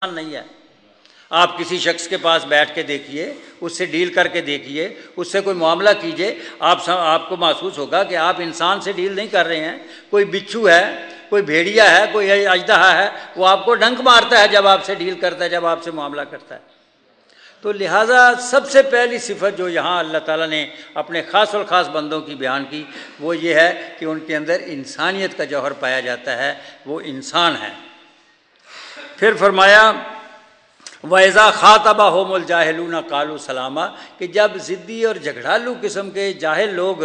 نہیں ہے۔ آپ کسی شخص کے پاس بیٹھ کے دیکھیے، اس سے ڈیل کر کے دیکھیے، اس سے کوئی معاملہ کیجیے، آپ کو محسوس ہوگا کہ آپ انسان سے ڈیل نہیں کر رہے ہیں۔ کوئی بچھو ہے، کوئی بھیڑیا ہے، کوئی اژدہا ہے، وہ آپ کو ڈنک مارتا ہے جب آپ سے ڈیل کرتا ہے، جب آپ سے معاملہ کرتا ہے۔ تو لہٰذا سب سے پہلی صفت جو یہاں اللہ تعالیٰ نے اپنے خاص الخاص بندوں کی بیان کی وہ یہ ہے کہ ان کے اندر انسانیت کا جوہر پایا جاتا ہے، وہ انسان ہے۔ پھر فرمایا وَإِذَا خَاطَبَهُمُ الْجَاهِلُونَ قَالُوا سَلَامًا، کہ جب ضدی اور جھگڑالو قسم کے جاہل لوگ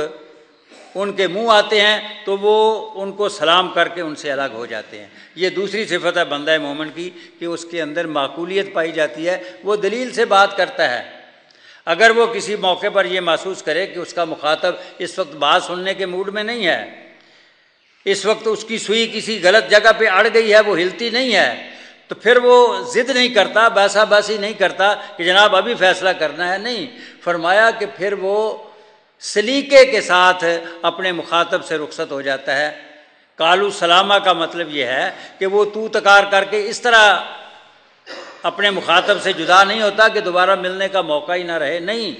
ان کے منہ آتے ہیں تو وہ ان کو سلام کر کے ان سے الگ ہو جاتے ہیں۔ یہ دوسری صفت ہے بندہ مومن کی کہ اس کے اندر معقولیت پائی جاتی ہے، وہ دلیل سے بات کرتا ہے۔ اگر وہ کسی موقع پر یہ محسوس کرے کہ اس کا مخاطب اس وقت بات سننے کے موڈ میں نہیں ہے، اس وقت اس کی سوئی کسی غلط جگہ پہ اڑ گئی ہے، وہ ہلتی نہیں ہے، تو پھر وہ ضد نہیں کرتا، باسا باسی نہیں کرتا کہ جناب ابھی فیصلہ کرنا ہے، نہیں، فرمایا کہ پھر وہ سلیقے کے ساتھ اپنے مخاطب سے رخصت ہو جاتا ہے۔ قالوا سلامہ کا مطلب یہ ہے کہ وہ تو تکار کر کے اس طرح اپنے مخاطب سے جدا نہیں ہوتا کہ دوبارہ ملنے کا موقع ہی نہ رہے، نہیں،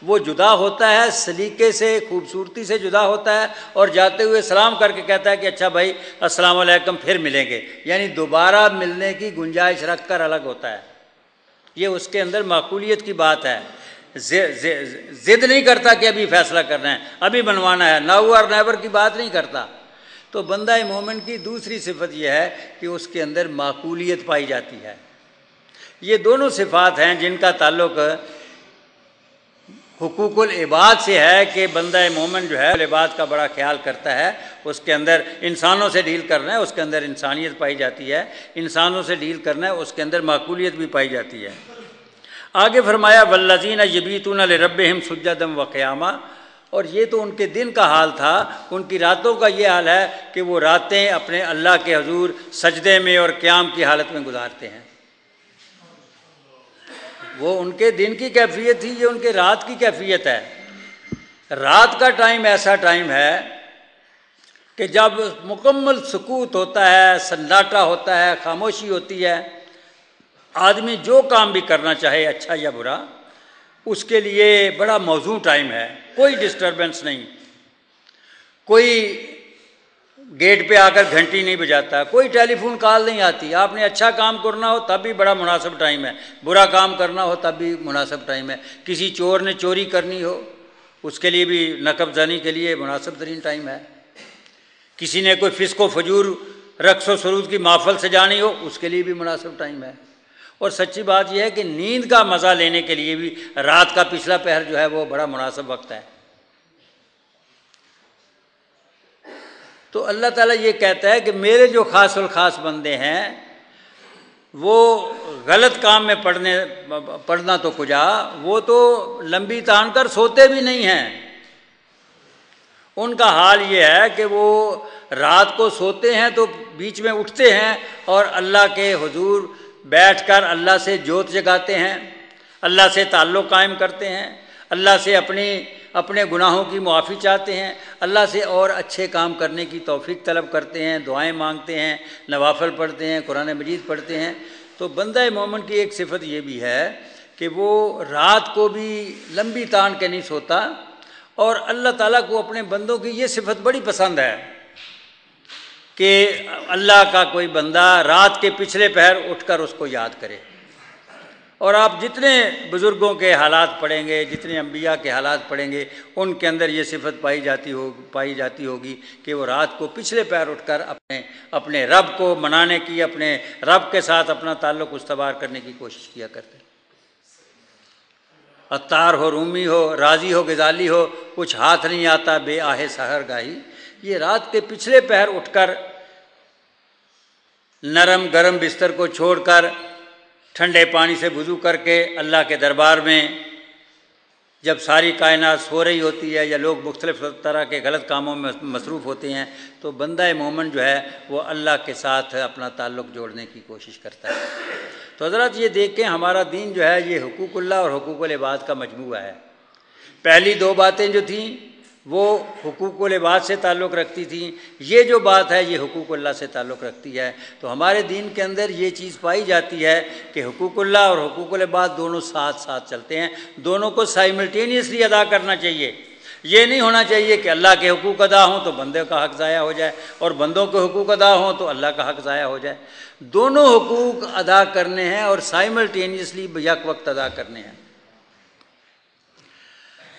وہ جدا ہوتا ہے، سلیقے سے، خوبصورتی سے جدا ہوتا ہے، اور جاتے ہوئے سلام کر کے کہتا ہے کہ اچھا بھائی السلام علیکم، پھر ملیں گے، یعنی دوبارہ ملنے کی گنجائش رکھ کر الگ ہوتا ہے۔ یہ اس کے اندر معقولیت کی بات ہے، ضد نہیں کرتا کہ ابھی فیصلہ کرنا ہے، ابھی بنوانا ہے، ناؤ اور نیور کی بات نہیں کرتا۔ تو بندہ مومن کی دوسری صفت یہ ہے کہ اس کے اندر معقولیت پائی جاتی ہے۔ یہ دونوں صفات ہیں جن کا تعلق حقوق العباد سے ہے کہ بندہ مومن جو ہے العباد کا بڑا خیال کرتا ہے، اس کے اندر انسانوں سے ڈیل کرنا ہے، اس کے اندر انسانیت پائی جاتی ہے، انسانوں سے ڈیل کرنا ہے، اس کے اندر معقولیت بھی پائی جاتی ہے۔ آگے فرمایا والذین یبیتون لربہم سجدا وقیاما، اور یہ تو ان کے دن کا حال تھا، ان کی راتوں کا یہ حال ہے کہ وہ راتیں اپنے اللہ کے حضور سجدے میں اور قیام کی حالت میں گزارتے ہیں۔ وہ ان کے دن کی کیفیت تھی، یہ ان کے رات کی کیفیت ہے۔ رات کا ٹائم ایسا ٹائم ہے کہ جب مکمل سکوت ہوتا ہے، سناٹا ہوتا ہے، خاموشی ہوتی ہے، آدمی جو کام بھی کرنا چاہے اچھا یا برا، اس کے لیے بڑا موزوں ٹائم ہے، کوئی ڈسٹربنس نہیں، کوئی گیٹ پہ آ کر گھنٹی نہیں بجاتا، کوئی ٹیلی فون کال نہیں آتی۔ آپ نے اچھا کام کرنا ہو تب بھی بڑا مناسب ٹائم ہے، برا کام کرنا ہو تب بھی مناسب ٹائم ہے، کسی چور نے چوری کرنی ہو اس کے لیے بھی نقب زنی کے لیے مناسب ترین ٹائم ہے، کسی نے کوئی فسق و فجور رقص و سرود کی محفل سجانی ہو اس کے لیے بھی مناسب ٹائم ہے۔ اور سچی بات یہ ہے کہ نیند کا مزہ لینے کے لیے بھی رات کا پچھلا پہر جو ہے وہ بڑا مناسب وقت ہے۔ تو اللہ تعالیٰ یہ کہتا ہے کہ میرے جو خاص الخاص بندے ہیں وہ غلط کام میں پڑھنا تو کجا، وہ تو لمبی تان کر سوتے بھی نہیں ہیں۔ ان کا حال یہ ہے کہ وہ رات کو سوتے ہیں تو بیچ میں اٹھتے ہیں اور اللہ کے حضور بیٹھ کر اللہ سے جوت جگاتے ہیں، اللہ سے تعلق قائم کرتے ہیں، اللہ سے اپنے گناہوں کی معافی چاہتے ہیں، اللہ سے اور اچھے کام کرنے کی توفیق طلب کرتے ہیں، دعائیں مانگتے ہیں، نوافل پڑھتے ہیں، قرآن مجید پڑھتے ہیں۔ تو بندہ مومن کی ایک صفت یہ بھی ہے کہ وہ رات کو بھی لمبی تان کے نہیں سوتا، اور اللہ تعالیٰ کو اپنے بندوں کی یہ صفت بڑی پسند ہے کہ اللہ کا کوئی بندہ رات کے پچھلے پہر اٹھ کر اس کو یاد کرے۔ اور آپ جتنے بزرگوں کے حالات پڑھیں گے، جتنے انبیاء کے حالات پڑھیں گے، ان کے اندر یہ صفت پائی جاتی ہوگی کہ وہ رات کو پچھلے پہر اٹھ کر اپنے رب کو منانے کی، اپنے رب کے ساتھ اپنا تعلق استوار کرنے کی کوشش کیا کرتے ہیں۔ عطار ہو، رومی ہو، رازی ہو، غزالی ہو، کچھ ہاتھ نہیں آتا بے آہ سحر گاہی، یہ رات کے پچھلے پہر اٹھ کر نرم گرم بستر کو چھوڑ کر ٹھنڈے پانی سے وضو کر کے اللہ کے دربار میں جب ساری کائنات سو رہی ہوتی ہے یا لوگ مختلف طرح کے غلط کاموں میں مصروف ہوتے ہیں تو بندہ مومن جو ہے وہ اللہ کے ساتھ اپنا تعلق جوڑنے کی کوشش کرتا ہے۔ تو حضرات یہ دیکھیں ہمارا دین جو ہے یہ حقوق اللہ اور حقوق العباد کا مجموعہ ہے۔ پہلی دو باتیں جو تھیں وہ حقوق العباد سے تعلق رکھتی تھیں، یہ جو بات ہے یہ حقوق اللہ سے تعلق رکھتی ہے۔ تو ہمارے دین کے اندر یہ چیز پائی جاتی ہے کہ حقوق اللہ اور حقوق العباد دونوں ساتھ ساتھ چلتے ہیں، دونوں کو سائملٹینیسلی ادا کرنا چاہیے۔ یہ نہیں ہونا چاہیے کہ اللہ کے حقوق ادا ہوں تو بندے کا حق ضائع ہو جائے، اور بندوں کے حقوق ادا ہوں تو اللہ کا حق ضائع ہو جائے۔ دونوں حقوق ادا کرنے ہیں اور سائملٹینیسلی یک وقت ادا کرنے ہیں۔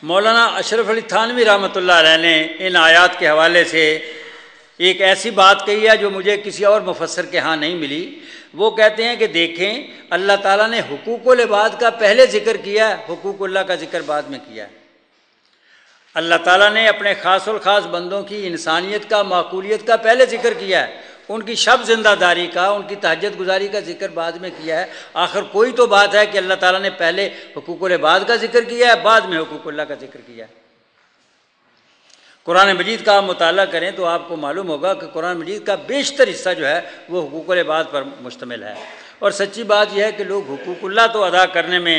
مولانا اشرف علی تھانوی رحمۃ اللہ علیہ نے ان آیات کے حوالے سے ایک ایسی بات کہی ہے جو مجھے کسی اور مفسر کے ہاں نہیں ملی۔ وہ کہتے ہیں کہ دیکھیں، اللہ تعالیٰ نے حقوق العباد کا پہلے ذکر کیا ہے، حقوق اللہ کا ذکر بعد میں کیا ہے۔ اللہ تعالیٰ نے اپنے خاص الخاص بندوں کی انسانیت کا، معقولیت کا پہلے ذکر کیا ہے، ان کی شب زندہ داری کا، ان کی تہجد گزاری کا ذکر بعد میں کیا ہے۔ آخر کوئی تو بات ہے کہ اللہ تعالیٰ نے پہلے حقوق العباد کا ذکر کیا ہے، بعد میں حقوق اللہ کا ذکر کیا ہے۔ قرآن مجید کا آپ مطالعہ کریں تو آپ کو معلوم ہوگا کہ قرآن مجید کا بیشتر حصہ جو ہے وہ حقوق العباد پر مشتمل ہے۔ اور سچی بات یہ ہے کہ لوگ حقوق اللہ تو ادا کرنے میں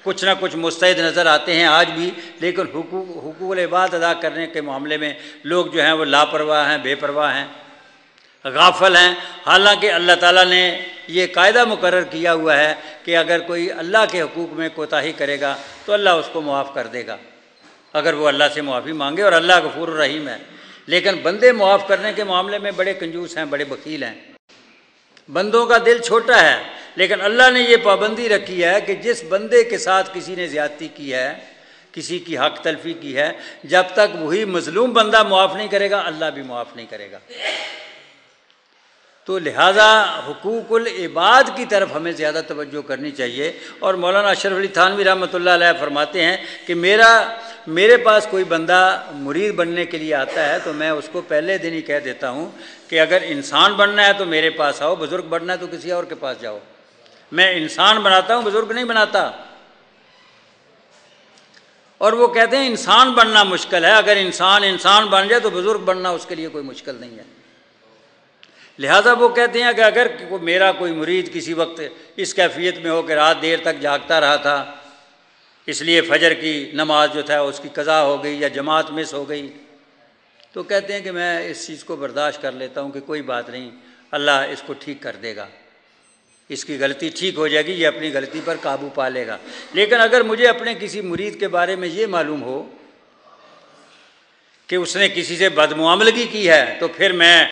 کچھ نہ کچھ مستعد نظر آتے ہیں آج بھی، لیکن حقوق العباد ادا کرنے کے معاملے میں لوگ جو ہیں وہ لاپرواہ ہیں، بے پرواہ ہیں، غافل ہیں۔ حالانکہ اللہ تعالیٰ نے یہ قاعدہ مقرر کیا ہوا ہے کہ اگر کوئی اللہ کے حقوق میں کوتاہی کرے گا تو اللہ اس کو معاف کر دے گا، اگر وہ اللہ سے معافی مانگے، اور اللہ غفور الرحیم ہے۔ لیکن بندے معاف کرنے کے معاملے میں بڑے کنجوس ہیں، بڑے بخیل ہیں، بندوں کا دل چھوٹا ہے۔ لیکن اللہ نے یہ پابندی رکھی ہے کہ جس بندے کے ساتھ کسی نے زیادتی کی ہے، کسی کی حق تلفی کی ہے، جب تک وہی مظلوم بندہ معاف نہیں کرے گا اللہ بھی معاف نہیں کرے گا۔ تو لہٰذا حقوق العباد کی طرف ہمیں زیادہ توجہ کرنی چاہیے۔ اور مولانا اشرف علی تھانوی رحمۃ اللہ علیہ فرماتے ہیں کہ میرے پاس کوئی بندہ مرید بننے کے لیے آتا ہے تو میں اس کو پہلے دن ہی کہہ دیتا ہوں کہ اگر انسان بننا ہے تو میرے پاس آؤ، بزرگ بننا ہے تو کسی اور کے پاس جاؤ۔ میں انسان بناتا ہوں، بزرگ نہیں بناتا۔ اور وہ کہتے ہیں انسان بننا مشکل ہے، اگر انسان بن جائے تو بزرگ بننا اس کے لیے کوئی مشکل نہیں ہے۔ لہٰذا وہ کہتے ہیں کہ اگر میرا کوئی مرید کسی وقت اس کیفیت میں ہو کہ رات دیر تک جاگتا رہا تھا، اس لیے فجر کی نماز جو تھا اس کی قضا ہو گئی یا جماعت مس ہو گئی، تو کہتے ہیں کہ میں اس چیز کو برداشت کر لیتا ہوں کہ کوئی بات نہیں، اللہ اس کو ٹھیک کر دے گا، اس کی غلطی ٹھیک ہو جائے گی، یہ اپنی غلطی پر قابو پا لے گا۔ لیکن اگر مجھے اپنے کسی مرید کے بارے میں یہ معلوم ہو کہ اس نے کسی سے بدمعاملگی کی ہے تو پھر میں